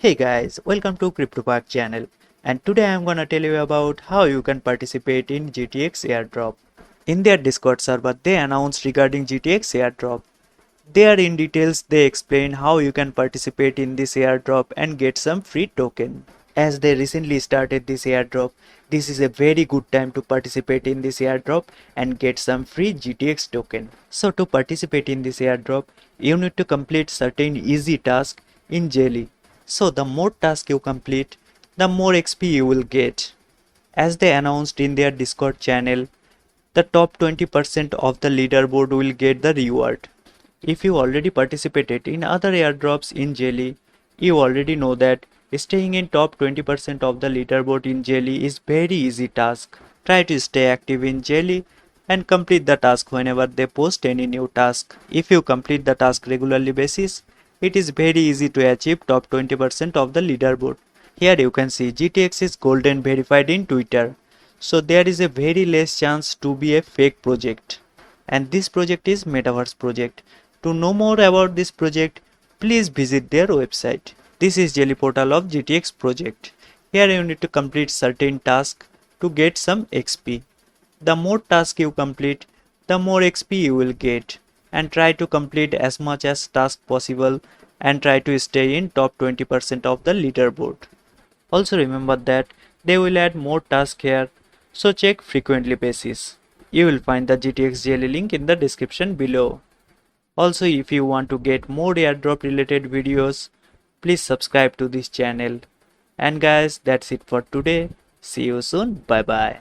Hey guys, welcome to CryptoPark channel, and today I am gonna tell you about how you can participate in ZTX Airdrop. In their Discord server, they announced regarding ZTX Airdrop. There in details they explain how you can participate in this airdrop and get some free token. As they recently started this airdrop, this is a very good time to participate in this airdrop and get some free GTX token. So to participate in this airdrop, you need to complete certain easy tasks in Zealy. So the more tasks you complete, the more XP you will get. As they announced in their Discord channel, the top 20% of the leaderboard will get the reward. If you already participated in other airdrops in Zealy, you already know that staying in top 20% of the leaderboard in Zealy is very easy task. Try to stay active in Zealy and complete the task whenever they post any new task. If you complete the task regularly basis, it is very easy to achieve top 20% of the leaderboard. Here you can see GTX is golden verified in Twitter. So there is a very less chance to be a fake project. And this project is Metaverse project. To know more about this project, please visit their website. This is Zealy portal of GTX project. Here you need to complete certain tasks to get some XP. The more tasks you complete, the more XP you will get. And try to complete as much as task possible and try to stay in top 20% of the leaderboard. Also remember that they will add more tasks here, so check frequently basis. You will find the GTX Zealy link in the description below. Also, if you want to get more airdrop related videos, please subscribe to this channel. And guys, that's it for today. See you soon. Bye bye.